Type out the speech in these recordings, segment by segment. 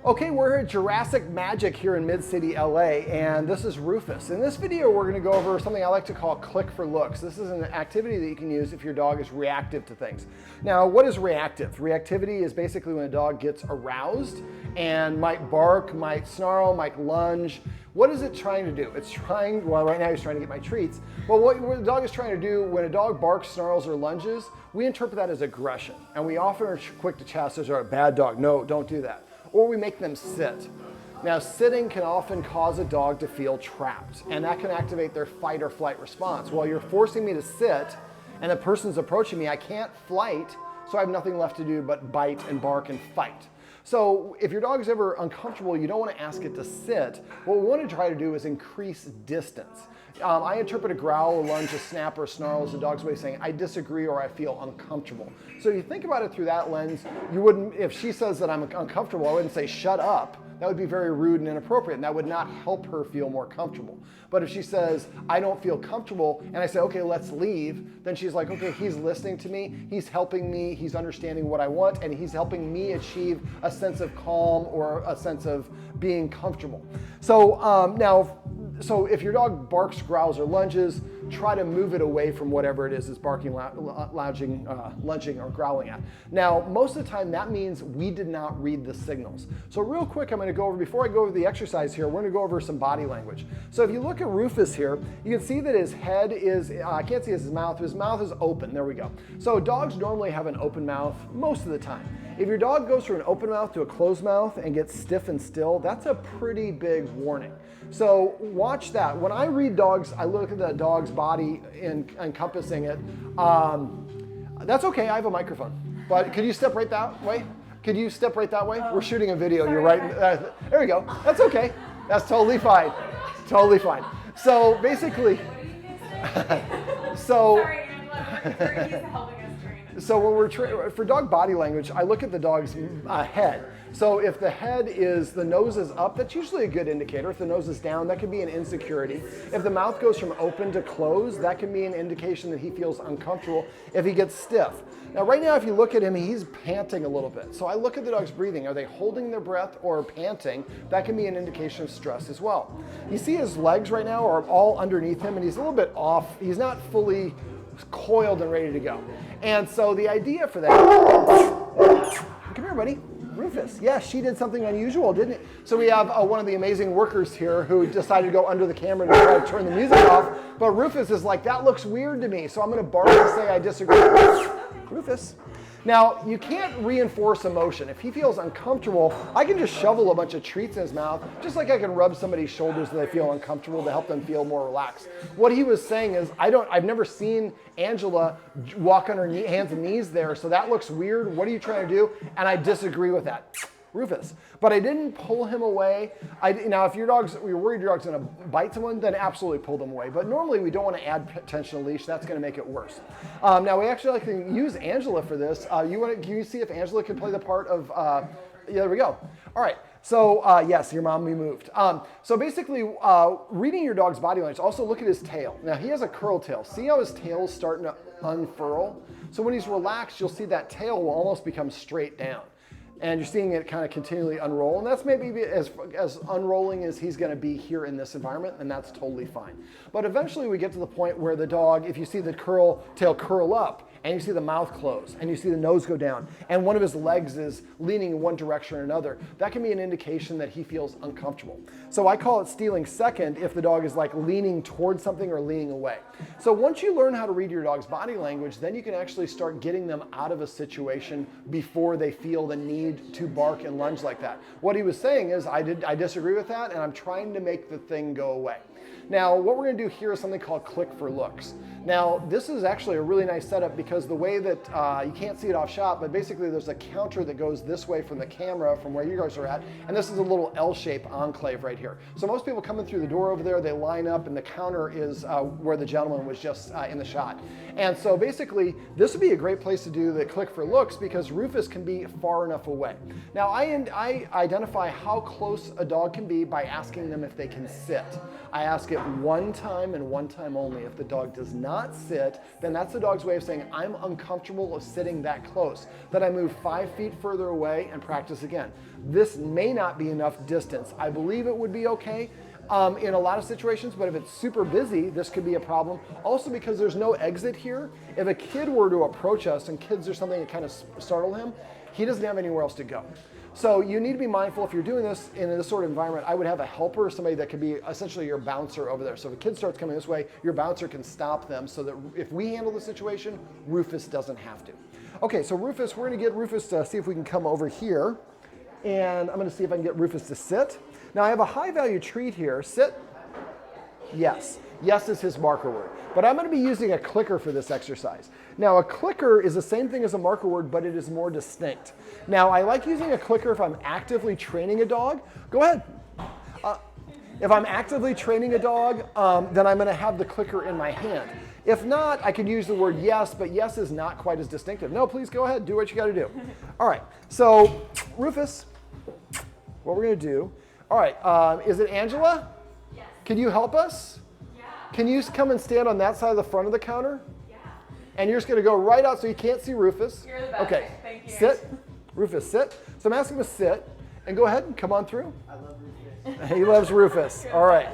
Okay, we're at Jurassic Magic here in Mid-City, LA, and this is Rufus. In this video, we're gonna go over something I like to call click for looks. This is an activity that you can use if your dog is reactive to things. Now, what is reactive? Reactivity is basically when a dog gets aroused and might bark, might snarl, might lunge. What is it trying to do? It's trying, well, right now he's trying to get my treats, but what the dog is trying to do when a dog barks, snarls, or lunges, we interpret that as aggression. And we often are quick to chastise or a bad dog. No, don't do that. Or we make them sit. Now, sitting can often cause a dog to feel trapped, and that can activate their fight or flight response. Well, you're forcing me to sit, and the person's approaching me. I can't flight, so I have nothing left to do but bite and bark and fight. So if your dog is ever uncomfortable, you don't want to ask it to sit. What we want to try to do is increase distance. I interpret a growl, a lunge, a snap, or a snarl as a dog's way of saying, I disagree or I feel uncomfortable. So if you think about it through that lens, you wouldn't, if she says that I'm uncomfortable, I wouldn't say shut up. That would be very rude and inappropriate, and that would not help her feel more comfortable. But if she says, I don't feel comfortable, and I say, okay, let's leave, then she's like, okay, he's listening to me, he's helping me, he's understanding what I want, and he's helping me achieve a sense of calm or a sense of being comfortable. So so if your dog barks, growls, or lunges, try to move it away from whatever it is it's barking, lunging, or growling at. Now, most of the time, that means we did not read the signals. So real quick, I'm going to go over, before I go over the exercise here, we're going to go over some body language. So if you look at Rufus here, you can see that his head is, I can't see his mouth is open. There we go. So dogs normally have an open mouth most of the time. If your dog goes from an open mouth to a closed mouth and gets stiff and still, that's a pretty big warning. So watch that. When I read dogs, I look at the dog's body encompassing it. That's okay, I have a microphone. But could you step right that way? Could you step right that way? We're shooting a video, you're right. There we go, that's okay. That's totally fine, totally fine. So basically, Sorry, Angela, he's helping us train it. So when we're for dog body language, I look at the dog's head. So if the head is, the nose is up, that's usually a good indicator. If the nose is down, that could be an insecurity. If the mouth goes from open to closed, that can be an indication that he feels uncomfortable if he gets stiff. Now right now, if you look at him, he's panting a little bit. So I look at the dog's breathing. Are they holding their breath or panting? That can be an indication of stress as well. You see his legs right now are all underneath him, and he's a little bit off. He's not fully coiled and ready to go. And so the idea for that, come here, buddy. Rufus, yeah, she did something unusual, didn't it? So we have one of the amazing workers here who decided to go under the camera to try to turn the music off, but Rufus is like, that looks weird to me, so I'm gonna bark and say I disagree. Rufus. Now, you can't reinforce emotion. If he feels uncomfortable, I can just shovel a bunch of treats in his mouth, just like I can rub somebody's shoulders that they feel uncomfortable to help them feel more relaxed. What he was saying is, I've never seen Angela walk on her hands and knees there, so that looks weird. What are you trying to do? And I disagree with that. Rufus. But I didn't pull him away. Now, if you're worried your dog's gonna bite someone, then absolutely pull them away. But normally we don't want to add tension to the leash. That's gonna make it worse. Now, we actually like to use Angela for this. Can you see if Angela can play the part of, yeah, there we go. All right. So yes, your mom, we moved. So basically, reading your dog's body language, also look at his tail. Now he has a curl tail. See how his tail's starting to unfurl? So when he's relaxed, you'll see that tail will almost become straight down. And you're seeing it kind of continually unroll. And that's maybe as unrolling as he's gonna be here in this environment, and that's totally fine. But eventually we get to the point where the dog, if you see the tail curl up, and you see the mouth close, and you see the nose go down, and one of his legs is leaning in one direction or another, that can be an indication that he feels uncomfortable. So I call it stealing second if the dog is like leaning towards something or leaning away. So once you learn how to read your dog's body language, then you can actually start getting them out of a situation before they feel the need to bark and lunge like that. What he was saying is, I disagree with that, and I'm trying to make the thing go away. Now, what we're gonna do here is something called click for looks. Now, this is actually a really nice setup because the way that, you can't see it off shot, but basically there's a counter that goes this way from the camera from where you guys are at, and this is a little L-shaped enclave right here. So most people coming through the door over there, they line up, and the counter is where the gentleman was just in the shot. And so basically, this would be a great place to do the click for looks because Rufus can be far enough away. Now, I identify how close a dog can be by asking them if they can sit. I ask it one time and one time only. If the dog does not not sit, then that's the dog's way of saying, I'm uncomfortable of sitting that close. Then I move 5 feet further away and practice again. This may not be enough distance. I believe it would be okay in a lot of situations, but if it's super busy, this could be a problem. Also because there's no exit here. If a kid were to approach us, and kids are something that kind of startle him, he doesn't have anywhere else to go. So you need to be mindful if you're doing this in this sort of environment. I would have a helper, somebody that could be essentially your bouncer over there. So if a kid starts coming this way, your bouncer can stop them so that if we handle the situation, Rufus doesn't have to. Okay, so Rufus, we're gonna get Rufus to see if we can come over here. And I'm gonna see if I can get Rufus to sit. Now I have a high value treat here. Sit. Yes. Yes is his marker word. But I'm going to be using a clicker for this exercise. Now a clicker is the same thing as a marker word, but it is more distinct. Now I like using a clicker if I'm actively training a dog. Go ahead. If I'm actively training a dog, then I'm going to have the clicker in my hand. If not, I could use the word yes, but yes is not quite as distinctive. No, please go ahead. Do what you got to do. All right. So Rufus, what we're going to do. All right. Is it Angela? Yes. Can you help us? Yeah. Can you come and stand on that side of the front of the counter? Yeah. And you're just going to go right out so you can't see Rufus. You're the best. Okay. Thank you. Sit. Rufus, sit. So I'm asking him to sit. And go ahead and come on through. I love Rufus. He loves Rufus. All right.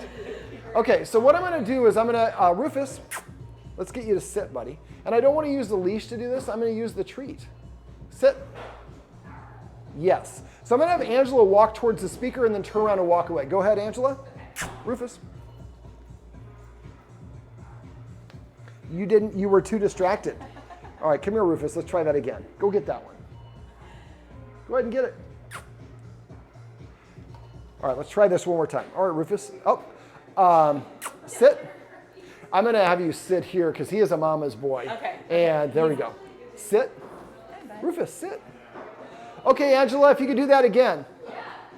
Okay, so what I'm going to do is I'm going to, Rufus, let's get you to sit, buddy. And I don't want to use the leash to do this. I'm going to use the treat. Sit. Yes. So I'm going to have Angela walk towards the speaker and then turn around and walk away. Go ahead, Angela. Rufus. You were too distracted. All right, come here, Rufus. Let's try that again. Go get that one. Go ahead and get it. All right, let's try this one more time. All right, Rufus. Sit. I'm going to have you sit here because he is a mama's boy. Okay. And there we go. Sit. Rufus, sit. Okay, Angela, if you could do that again. Yeah.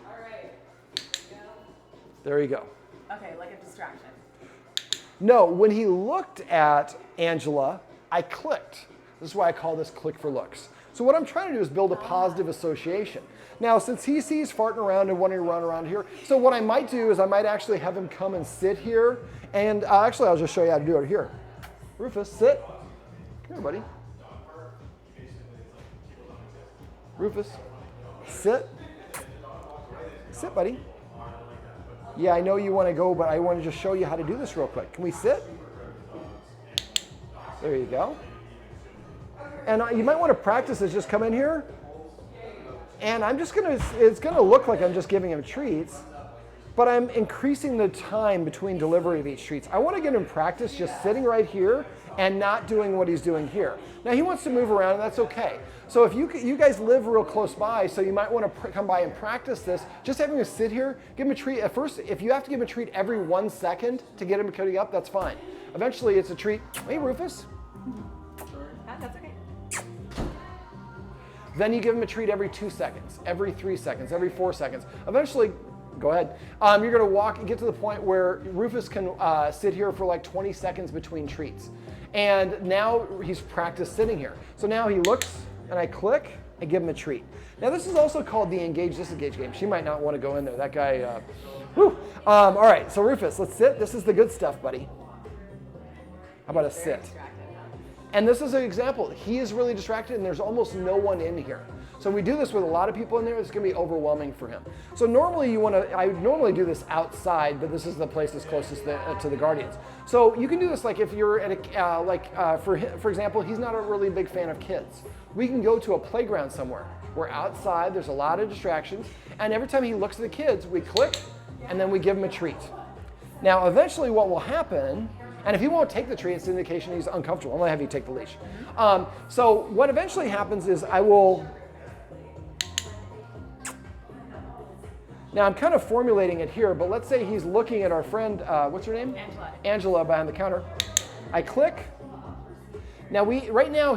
All right. There you go. Okay, like a distraction. No, when he looked at Angela, I clicked. This is why I call this click for looks. So what I'm trying to do is build a positive association. Now, since he sees farting around and wanting to run around here, so what I might do is I might actually have him come and sit here. And actually, I'll just show you how to do it here. Rufus, sit. Come here, buddy. Rufus, sit. Sit, buddy. Yeah, I know you want to go, but I want to just show you how to do this real quick. Can we sit? There you go. And you might want to practice this. Just come in here. And I'm just going to, it's going to look like I'm just giving him treats, but I'm increasing the time between delivery of each treats. I want to get him practice just sitting right here and not doing what he's doing here. Now he wants to move around, and that's okay. So if you guys live real close by, so you might want to come by and practice this. Just having him sit here, give him a treat. At first, if you have to give him a treat every 1 second to get him cutting up, that's fine. Eventually, it's a treat. Hey, Rufus. That's okay. Then you give him a treat every 2 seconds, every 3 seconds, every 4 seconds. Eventually, go ahead. You're going to walk and get to the point where Rufus can sit here for like 20 seconds between treats. And now he's practiced sitting here. So now he looks, and I click, and give him a treat. Now this is also called the Engage, Disengage game. She might not want to go in there. That guy, whew. All right, so Rufus, let's sit. This is the good stuff, buddy. How about a sit? And this is an example. He is really distracted, and there's almost no one in here. So we do this with a lot of people in there. It's going to be overwhelming for him. So normally I would normally do this outside, but this is the place that's closest to the guardians. So you can do this like if you're at a, for example, he's not a really big fan of kids. We can go to a playground somewhere. We're outside. There's a lot of distractions. And every time he looks at the kids, we click, and then we give him a treat. Now, eventually what will happen, and if he won't take the treat, it's an indication he's uncomfortable. I'm going to have you take the leash. So what eventually happens is I will... Now, I'm kind of formulating it here, but let's say he's looking at our friend, what's her name? Angela. Angela behind the counter. I click. Now, right now,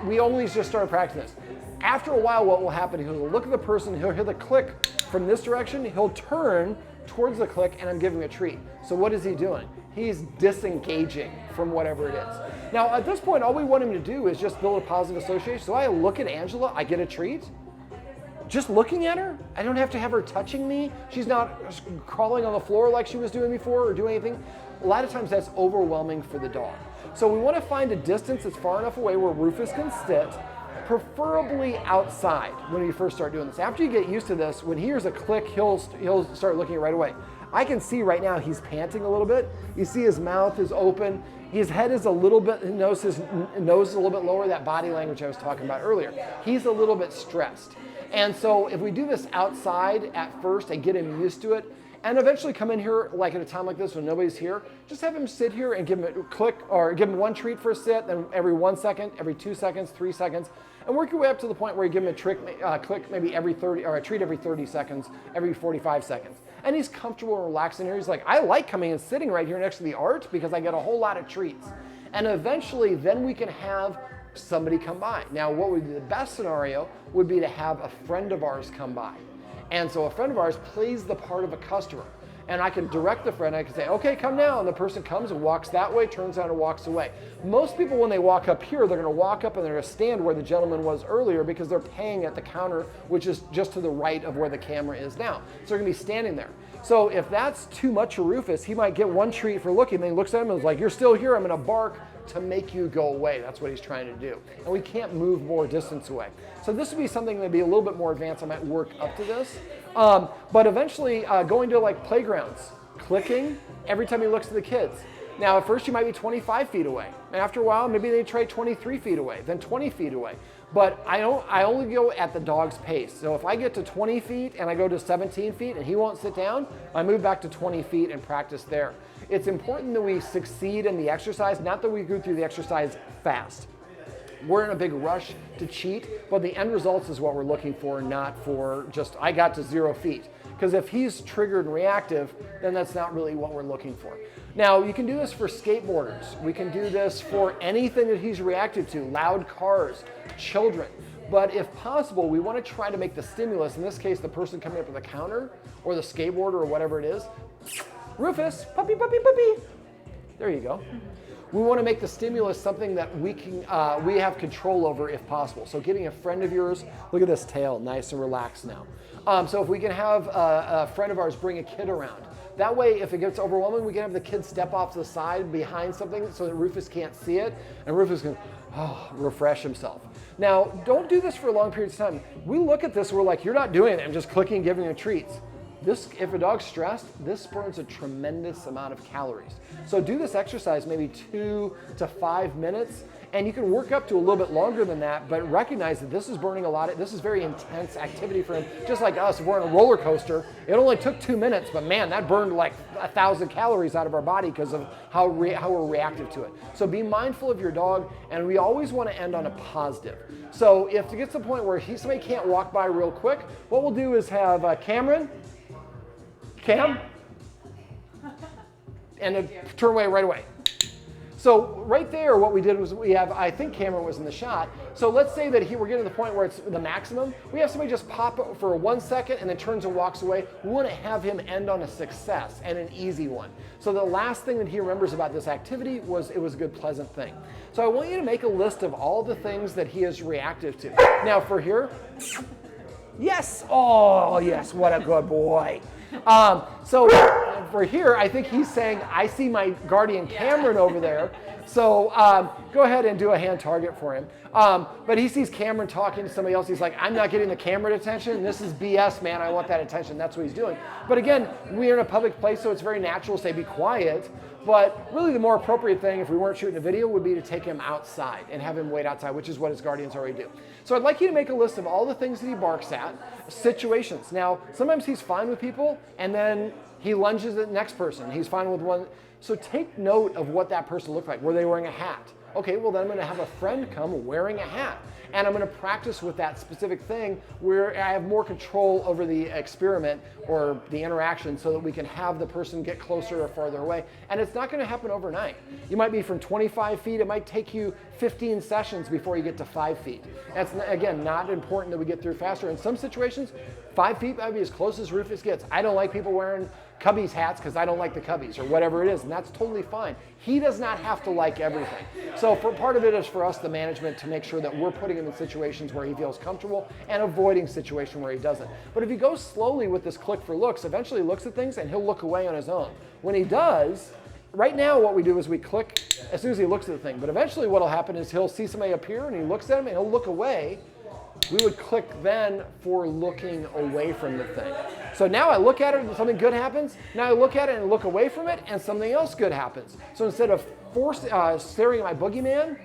we only just started practicing this. After a while, what will happen, he'll look at the person, he'll hear the click from this direction, he'll turn towards the click, and I'm giving him a treat. So what is he doing? He's disengaging from whatever it is. Now, at this point, all we want him to do is just build a positive association. So I look at Angela, I get a treat. Just looking at her, I don't have to have her touching me. She's not crawling on the floor like she was doing before or doing anything. A lot of times that's overwhelming for the dog. So we want to find a distance that's far enough away where Rufus can sit, preferably outside when you first start doing this. After you get used to this, when he hears a click, he'll start looking right away. I can see right now he's panting a little bit. You see his mouth is open. His head is a little bit, his nose is a little bit lower, that body language I was talking about earlier. He's a little bit stressed. And so if we do this outside at first and get him used to it, and eventually come in here like at a time like this when nobody's here, just have him sit here and give him a click or give him one treat for a sit, then every 1 second, every 2 seconds, 3 seconds, and work your way up to the point where you give him a click maybe every 30, or a treat every 30 seconds, every 45 seconds. And he's comfortable and relaxed in here. He's like, I like coming and sitting right here next to the art because I get a whole lot of treats. And eventually then we can have somebody come by. Now what would be the best scenario would be to have a friend of ours come by. And so a friend of ours plays the part of a customer. And I can direct the friend, I can say, okay, come now. And the person comes and walks that way, turns around and walks away. Most people, when they walk up here, they're gonna walk up and they're gonna stand where the gentleman was earlier because they're paying at the counter, which is just to the right of where the camera is now. So they're gonna be standing there. So if that's too much for Rufus, he might get one treat for looking, then he looks at him and is like, you're still here, I'm gonna bark to make you go away. That's what he's trying to do. And we can't move more distance away. So this would be something that would be a little bit more advanced. I might work up to this. But eventually going to like playgrounds, clicking every time he looks at the kids. Now at first you might be 25 feet away. And after a while, maybe they try 23 feet away, then 20 feet away. But I only go at the dog's pace. So if I get to 20 feet and I go to 17 feet and he won't sit down, I move back to 20 feet and practice there. It's important that we succeed in the exercise, not that we go through the exercise fast. We're in a big rush to cheat, but the end results is what we're looking for, not for just, I got to 0 feet. Because if he's triggered and reactive, then that's not really what we're looking for. Now, you can do this for skateboarders. We can do this for anything that he's reactive to, loud cars, children. But if possible, we want to try to make the stimulus, in this case, the person coming up to the counter or the skateboarder or whatever it is, Rufus, puppy, puppy, puppy. There you go. We want to make the stimulus something that we have control over if possible. So getting a friend of yours, look at this tail, nice and relaxed now. So if we can have a friend of ours bring a kid around. That way, if it gets overwhelming, we can have the kid step off to the side behind something so that Rufus can't see it, and Rufus can refresh himself. Now, don't do this for long periods of time. We look at this, we're like, you're not doing it, I'm just clicking, giving him treats. If a dog's stressed, this burns a tremendous amount of calories. So do this exercise maybe 2 to 5 minutes, and you can work up to a little bit longer than that, but recognize that this is burning a lot. This is very intense activity for him. Just like us, if we're on a roller coaster, it only took 2 minutes, but man, that burned like 1,000 calories out of our body because of how we're reactive to it. So be mindful of your dog, and we always want to end on a positive. So if it gets to the point where somebody can't walk by real quick, what we'll do is have Cameron, Cam, and turn away right away. So right there, what we did was I think Cameron was in the shot. So let's say that we're getting to the point where it's the maximum. We have somebody just pop up for 1 second and then turns and walks away. We want to have him end on a success and an easy one. So the last thing that he remembers about this activity was it was a good, pleasant thing. So I want you to make a list of all the things that he is reactive to. Now for here, yes, oh yes, what a good boy. So for here, I think he's saying, I see my guardian Cameron over there. So go ahead and do a hand target for him. But he sees Cameron talking to somebody else. He's like, I'm not getting the camera attention. This is BS, man. I want that attention. That's what he's doing. But again, we're in a public place, so it's very natural to say, be quiet. But really the more appropriate thing, if we weren't shooting a video, would be to take him outside and have him wait outside, which is what his guardians already do. So I'd like you to make a list of all the things that he barks at, situations. Now, sometimes he's fine with people, and then he lunges at the next person. He's fine with one. So take note of what that person looked like. Were they wearing a hat? Okay, well then I'm going to have a friend come wearing a hat. And I'm going to practice with that specific thing where I have more control over the experiment or the interaction so that we can have the person get closer or farther away. And it's not going to happen overnight. You might be from 25 feet. It might take you 15 sessions before you get to 5 feet. That's, again, not important that we get through faster. In some situations, 5 feet might be as close as Rufus gets. I don't like people wearing Cubbies hats because I don't like the Cubbies or whatever it is, and that's totally fine. He does not have to like everything. So for part of it is for us, the management, to make sure that we're putting him in situations where he feels comfortable and avoiding situations where he doesn't. But if he goes slowly with this click for looks, eventually he looks at things and he'll look away on his own. When he does, right now what we do is we click as soon as he looks at the thing. But eventually what will happen is he'll see somebody appear and he looks at him and he'll look away. We would click then for looking away from the thing. So now I look at it and something good happens. Now I look at it and look away from it and something else good happens. So instead of staring at my boogeyman,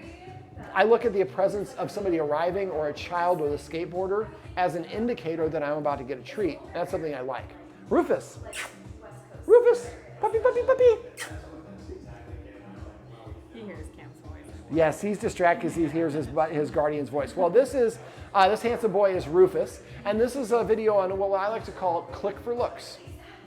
I look at the presence of somebody arriving or a child with a skateboarder as an indicator that I'm about to get a treat. That's something I like. Rufus. Rufus. Puppy, puppy, puppy. He hears Cam's voice. Yes, he's distracted because he hears his guardian's voice. Well, this handsome boy is Rufus, and this is a video on what I like to call click for looks.